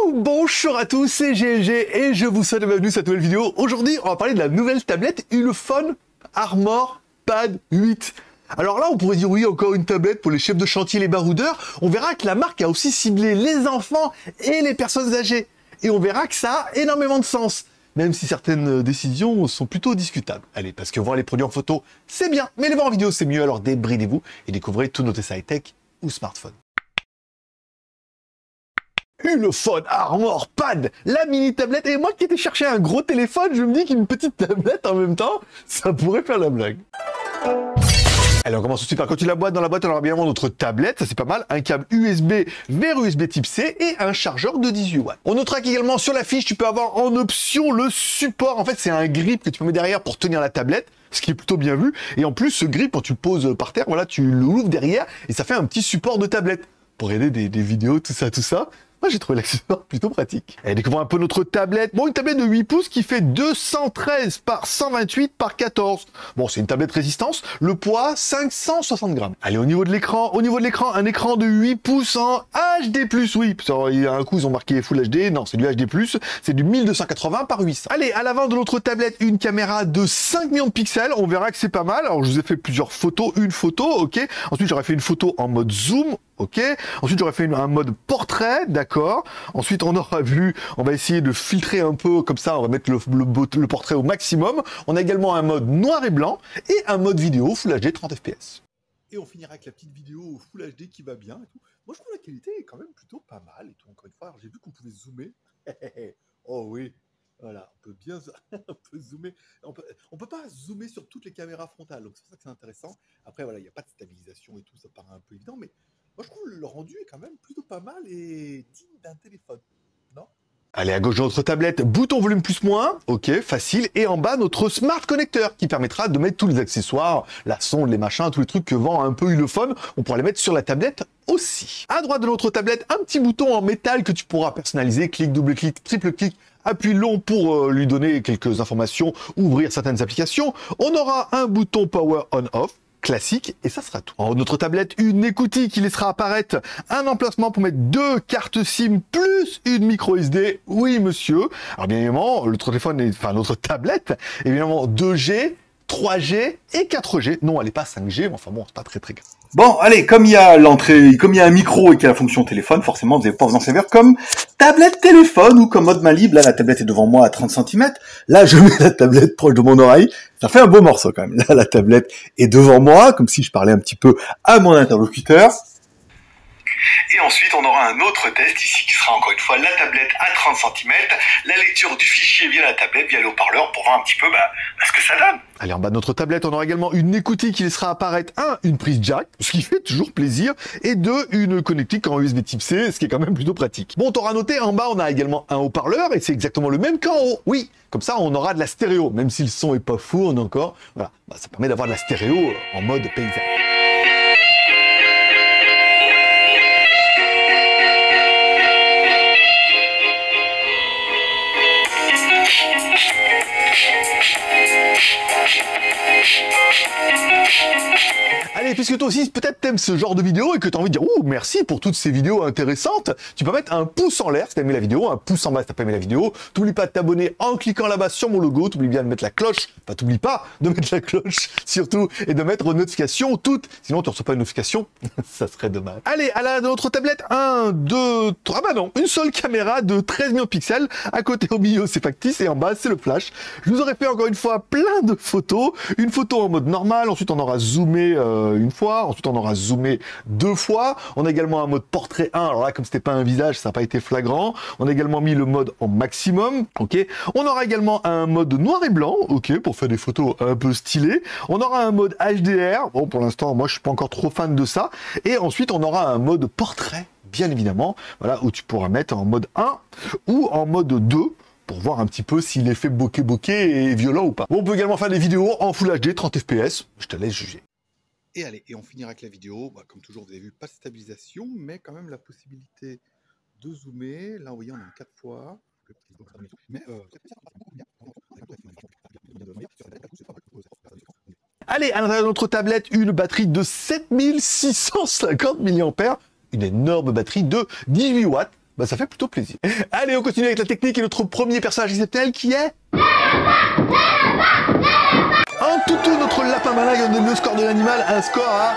Bonjour à tous, c'est GLG et je vous souhaite la bienvenue sur cette nouvelle vidéo. Aujourd'hui, on va parler de la nouvelle tablette Ulefone Armor Pad 8. Alors là, on pourrait dire oui, encore une tablette pour les chefs de chantier, les baroudeurs. On verra que la marque a aussi ciblé les enfants et les personnes âgées. Et on verra que ça a énormément de sens, même si certaines décisions sont plutôt discutables. Allez, parce que voir les produits en photo, c'est bien, mais les voir en vidéo, c'est mieux, alors débridez-vous et découvrez tous nos tests high-tech ou smartphones. Ulefone Armor Pad, la mini tablette. Et moi qui étais chercher un gros téléphone, je me dis qu'une petite tablette en même temps, ça pourrait faire la blague. Allez, on commence tout de suite par quand tu la boîte. Dans la boîte, on aura bien notre tablette, ça c'est pas mal, un câble USB vers USB type C et un chargeur de 18 watts. On notera qu'également sur la fiche, tu peux avoir en option le support. En fait, c'est un grip que tu peux mettre derrière pour tenir la tablette, ce qui est plutôt bien vu. Et en plus, ce grip, quand tu le poses par terre, voilà, tu l'ouvres derrière et ça fait un petit support de tablette pour aider des vidéos, tout ça, tout ça. Moi, j'ai trouvé l'accessoire plutôt pratique. Et découvrons un peu notre tablette. Bon, une tablette de 8 pouces qui fait 213 par 128 par 14. Bon, c'est une tablette résistance. Le poids, 560 grammes. Allez, au niveau de l'écran, un écran de 8 pouces en HD+. Oui, il y a un coup, ils ont marqué Full HD. Non, c'est du HD+. C'est du 1280 par 800. Allez, à l'avant de notre tablette, une caméra de 5 millions de pixels. On verra que c'est pas mal. Alors, je vous ai fait plusieurs photos. Une photo, ok. Ensuite, j'aurais fait une photo en mode zoom. Ok. Ensuite, j'aurais fait un mode portrait, d'accord. Ensuite, on aura vu, on va essayer de filtrer un peu, comme ça, on va mettre le portrait au maximum. On a également un mode noir et blanc et un mode vidéo Full HD 30 fps. Et on finira avec la petite vidéo Full HD qui va bien et tout. Moi, je trouve la qualité est quand même plutôt pas mal et tout. Encore une fois, j'ai vu qu'on pouvait zoomer. Oh oui. Voilà, on peut bien on peut zoomer. On peut pas zoomer sur toutes les caméras frontales, donc c'est pour ça que c'est intéressant. Après, voilà, il n'y a pas de stabilisation et tout, ça paraît un peu évident, mais moi, je trouve le rendu est quand même plutôt pas mal et digne d'un téléphone, non? Allez, à gauche de notre tablette, bouton volume plus moins, ok, facile. Et en bas, notre smart connecteur qui permettra de mettre tous les accessoires, la sonde, les machins, tous les trucs que vend un peu Ulefone. On pourra les mettre sur la tablette aussi. À droite de notre tablette, un petit bouton en métal que tu pourras personnaliser. Clic, double clic, triple clic. Appuie long pour lui donner quelques informations, ouvrir certaines applications. On aura un bouton power on-off classique, et ça sera tout. En haut de notre tablette, une écoutille qui laissera apparaître un emplacement pour mettre 2 cartes SIM plus une micro SD. Oui, monsieur. Alors bien évidemment, notre tablette, évidemment 2G, 3G et 4G. Non, elle n'est pas 5G, mais enfin bon, c'est pas très grave. Bon, allez, comme il y a l'entrée, comme il y a un micro et qu'il y a la fonction téléphone, forcément, vous n'allez pas vous en servir comme tablette téléphone ou comme mode main libre. Là, la tablette est devant moi à 30 cm. Là, je mets la tablette proche de mon oreille. Ça fait un beau morceau quand même. Là, la tablette est devant moi, comme si je parlais un petit peu à mon interlocuteur. Et ensuite, on aura un autre test ici qui sera encore une fois la tablette à 30 cm, la lecture du fichier via la tablette, via le haut-parleur pour voir un petit peu ce que ça donne. Allez, en bas de notre tablette, on aura également une écoutille qui laissera apparaître une prise jack, ce qui fait toujours plaisir, et une connectique en USB type C, ce qui est quand même plutôt pratique. Bon, t'auras noté, en bas, on a également un haut-parleur, et c'est exactement le même qu'en haut. Oui, comme ça, on aura de la stéréo, même si le son est pas fou, on a encore. Voilà, ça permet d'avoir de la stéréo en mode paysage. Allez, puisque toi aussi, peut-être t'aimes ce genre de vidéo et que t'as envie de dire « Ouh, merci pour toutes ces vidéos intéressantes », tu peux mettre un pouce en l'air si t'as aimé la vidéo, un pouce en bas si t'as pas aimé la vidéo. T'oublies pas de t'abonner en cliquant là-bas sur mon logo, t'oublies bien de mettre la cloche, enfin t'oublies pas de mettre la cloche surtout, et de mettre aux notifications toutes, sinon tu reçois pas une notification, ça serait dommage. Allez, à notre tablette, 1, 2, 3, bah non, une seule caméra de 13 millions de pixels, à côté au milieu c'est factice et en bas c'est le flash. Je vous aurais fait encore une fois plein de photos, une photo en mode normal, ensuite on aura zoomé une fois, ensuite on aura zoomé 2 fois, on a également un mode portrait 1, alors là comme c'était pas un visage, ça n'a pas été flagrant, on a également mis le mode en maximum, ok, on aura également un mode noir et blanc, ok, pour faire des photos un peu stylées, on aura un mode HDR, bon pour l'instant moi je suis pas encore trop fan de ça, et ensuite on aura un mode portrait, bien évidemment, voilà, où tu pourras mettre en mode 1 ou en mode 2, pour voir un petit peu si l'effet bokeh est violent ou pas. Bon, on peut également faire des vidéos en Full HD 30 fps, je te laisse juger. Et allez, et on finira avec la vidéo, comme toujours vous avez vu, pas de stabilisation, mais quand même la possibilité de zoomer, là vous voyez on a un 4 fois, mais allez, à l'intérieur de notre tablette, une batterie de 7650 mAh, une énorme batterie de 18 watts. Bah, ça fait plutôt plaisir. Allez, on continue avec la technique et notre premier personnage exceptionnel qui est... Un toutou, notre lapin malin, on donne le score de l'animal, un score à...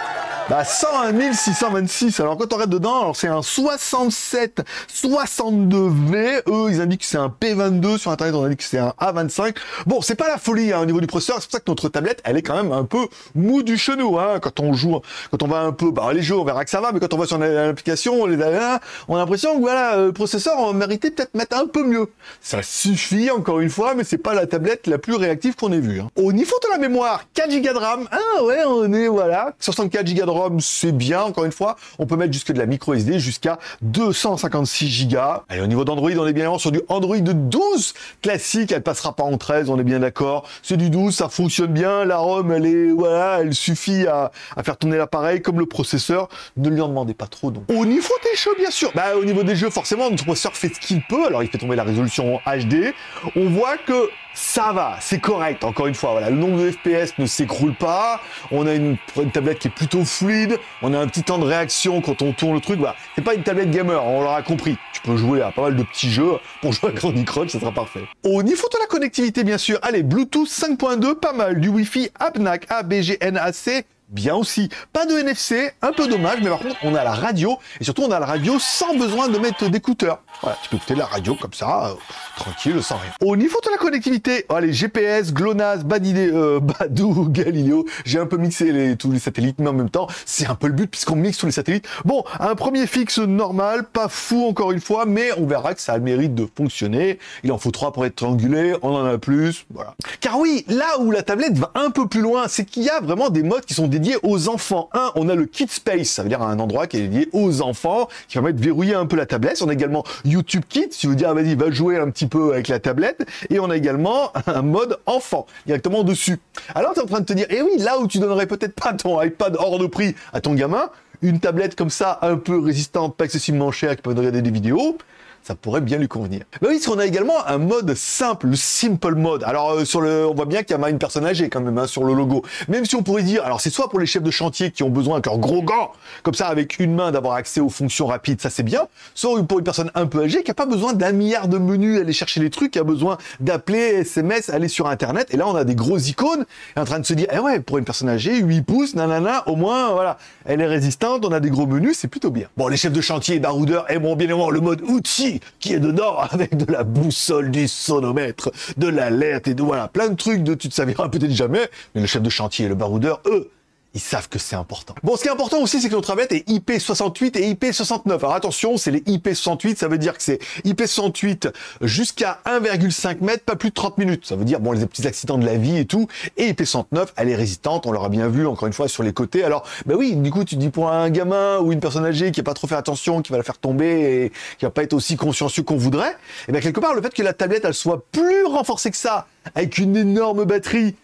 101 626. Alors quand on regarde dedans, alors c'est un 67 62V. Eux, ils indiquent que c'est un P22. Sur internet, on indique que c'est un A25. Bon, c'est pas la folie hein, au niveau du processeur. C'est pour ça que notre tablette, elle est quand même un peu mou du chenou. Hein, quand on joue, quand on va un peu, les jeux, on verra que ça va. Mais quand on va sur l'application, on a l'impression que voilà, le processeur, on méritait peut-être mettre un peu mieux. Ça suffit encore une fois, mais c'est pas la tablette la plus réactive qu'on ait vue. Hein. Au niveau de la mémoire, 4 Go de RAM. Ah ouais, on est voilà, 64 Go de RAM. C'est bien, encore une fois, on peut mettre jusque de la micro SD jusqu'à 256 Go. Allez, au niveau d'Android, on est bien sur du Android de 12 classique, elle passera pas en 13, on est bien d'accord. C'est du 12, ça fonctionne bien, la ROM, elle est, voilà, elle suffit à faire tourner l'appareil comme le processeur. Ne lui en demandez pas trop, donc. Au niveau des jeux, bien sûr, au niveau des jeux, forcément, notre processeur fait ce qu'il peut, alors il fait tomber la résolution en HD. On voit que ça va, c'est correct, encore une fois, voilà, le nombre de FPS ne s'écroule pas, on a une tablette qui est plutôt fluide, on a un petit temps de réaction quand on tourne le truc, voilà, c'est pas une tablette gamer, on l'aura compris, tu peux jouer à pas mal de petits jeux, pour jouer à Candy Crush, ça sera parfait. Au niveau de la connectivité, bien sûr, allez, Bluetooth 5.2, pas mal, du Wi-Fi ABNAC, ABGNAC, bien aussi. Pas de NFC, un peu dommage, mais par contre, on a la radio, et surtout, on a la radio sans besoin de mettre d'écouteurs. Voilà, tu peux écouter la radio comme ça, tranquille, sans rien. Au niveau de la connectivité, allez, GPS, GLONASS, Badoo, Galileo, j'ai un peu mixé tous les satellites, mais en même temps, c'est un peu le but, puisqu'on mixe tous les satellites. Bon, un premier fixe normal, pas fou encore une fois, mais on verra que ça a le mérite de fonctionner. Il en faut 3 pour être triangulé, on en a plus, voilà. Car oui, là où la tablette va un peu plus loin, c'est qu'il y a vraiment des modes qui sont dédiés aux enfants. On a le Kid Space, ça veut dire un endroit qui est dédié aux enfants, qui permet de verrouiller un peu la tablette. On a également YouTube Kids, si vous dire, vas-y, va jouer un petit peu avec la tablette. Et on a également un mode enfant, directement dessus. Alors, tu es en train de te dire, eh oui, là où tu donnerais peut-être pas ton iPad hors de prix à ton gamin, une tablette comme ça, un peu résistante, pas excessivement chère, qui peut regarder des vidéos, ça pourrait bien lui convenir. Mais oui, parce qu'on a également un mode simple, le Simple Mode. Alors, on voit bien qu'il y a une personne âgée quand même, hein, sur le logo. Même si on pourrait dire, alors c'est soit pour les chefs de chantier qui ont besoin avec leurs gros gants, comme ça, avec une main, d'avoir accès aux fonctions rapides, ça c'est bien. Soit pour une personne un peu âgée qui n'a pas besoin d'un milliard de menus, aller chercher les trucs, qui a besoin d'appeler, SMS, aller sur Internet. Et là, on a des grosses icônes, et en train de se dire, eh ouais, pour une personne âgée, 8 pouces, nanana, au moins, voilà, elle est résistante, on a des gros menus, c'est plutôt bien. Bon, les chefs de chantier et baroudeurs aimeront bien évidemment le mode outils, qui est dedans avec de la boussole, du sonomètre, de l'alerte et de voilà, plein de trucs de tu te serviras peut-être jamais, mais le chef de chantier et le baroudeur, eux, ils savent que c'est important. Bon, ce qui est important aussi, c'est que notre tablette est IP68 et IP69. Alors attention, c'est les IP68, ça veut dire que c'est IP68 jusqu'à 1,5 m, pas plus de 30 minutes. Ça veut dire, bon, les petits accidents de la vie et tout. Et IP69, elle est résistante, on l'aura bien vu, encore une fois, sur les côtés. Alors, oui, du coup, tu dis pour un gamin ou une personne âgée qui n'a pas trop fait attention, qui va la faire tomber et qui va pas être aussi consciencieux qu'on voudrait, et bien quelque part, le fait que la tablette, elle soit plus renforcée que ça, avec une énorme batterie,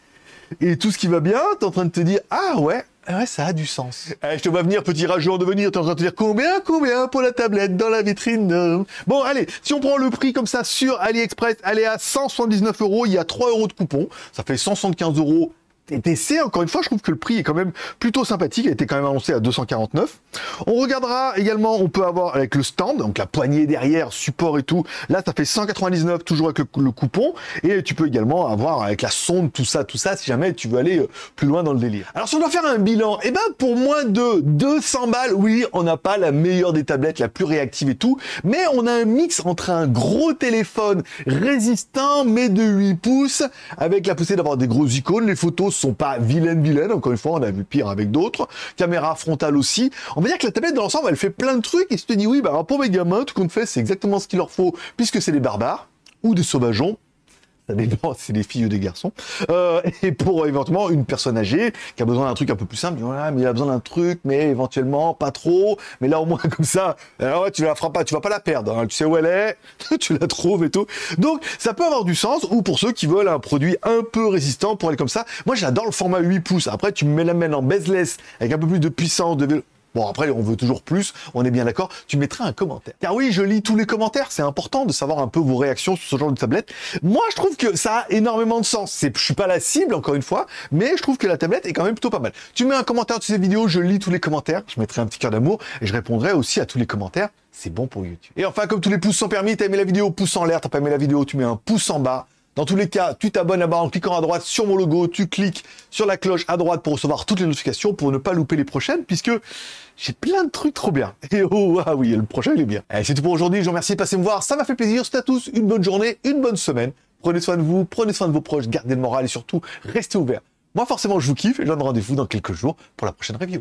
et tout ce qui va bien, t'es en train de te dire, ah ouais, ça a du sens. Je te vois venir, petit rageux en devenir, t'es en train de te dire, combien pour la tablette dans la vitrine? Bon, allez, si on prend le prix comme ça sur AliExpress, elle est à 179 €, il y a 3 € de coupon, ça fait 175 € TTC. Encore une fois, je trouve que le prix est quand même plutôt sympathique, il a été quand même annoncé à 249. On regardera également, on peut avoir avec le stand, donc la poignée derrière, support et tout, là ça fait 199, toujours avec le coupon, et tu peux également avoir avec la sonde, tout ça, si jamais tu veux aller plus loin dans le délire. Alors si on doit faire un bilan, eh ben pour moins de 200 balles, oui, on n'a pas la meilleure des tablettes, la plus réactive et tout, mais on a un mix entre un gros téléphone résistant, mais de 8 pouces, avec la possibilité d'avoir des grosses icônes, les photos sont pas vilaines, encore une fois, on a vu pire avec d'autres, caméra frontale aussi. On va dire que la tablette dans l'ensemble, elle fait plein de trucs, et tu te dis, oui, bah, pour mes gamins, tout compte fait, c'est exactement ce qu'il leur faut, puisque c'est des barbares, ou des sauvageons, ça dépend, c'est des filles ou des garçons, et pour éventuellement une personne âgée qui a besoin d'un truc un peu plus simple, voilà, mais il a besoin d'un truc, mais éventuellement pas trop, mais là au moins comme ça, alors ouais, tu la feras pas, tu vas pas la perdre, hein, tu sais où elle est, tu la trouves et tout, donc ça peut avoir du sens, ou pour ceux qui veulent un produit un peu résistant pour aller comme ça. Moi j'adore le format 8 pouces, après tu me mets la main en bezeless avec un peu plus de puissance, Bon, après, on veut toujours plus, on est bien d'accord, tu mettras un commentaire. Car oui, je lis tous les commentaires, c'est important de savoir un peu vos réactions sur ce genre de tablette. Moi, je trouve que ça a énormément de sens. Je suis pas la cible, encore une fois, mais je trouve que la tablette est quand même plutôt pas mal. Tu mets un commentaire sur ces vidéos, je lis tous les commentaires, je mettrai un petit cœur d'amour, et je répondrai aussi à tous les commentaires. C'est bon pour YouTube. Et enfin, comme tous les pouces sont permis, t'as aimé la vidéo, pouce en l'air, t'as pas aimé la vidéo, tu mets un pouce en bas. Dans tous les cas, tu t'abonnes là-bas en cliquant à droite sur mon logo, tu cliques sur la cloche à droite pour recevoir toutes les notifications, pour ne pas louper les prochaines, puisque j'ai plein de trucs trop bien. Et oh, ah oui, le prochain, il est bien. Allez, c'est tout pour aujourd'hui, je vous remercie de passer me voir, ça m'a fait plaisir, c'est à tous, une bonne journée, une bonne semaine. Prenez soin de vous, prenez soin de vos proches, gardez le moral et surtout, restez ouverts. Moi, forcément, je vous kiffe et je vous donne rendez-vous dans quelques jours pour la prochaine review.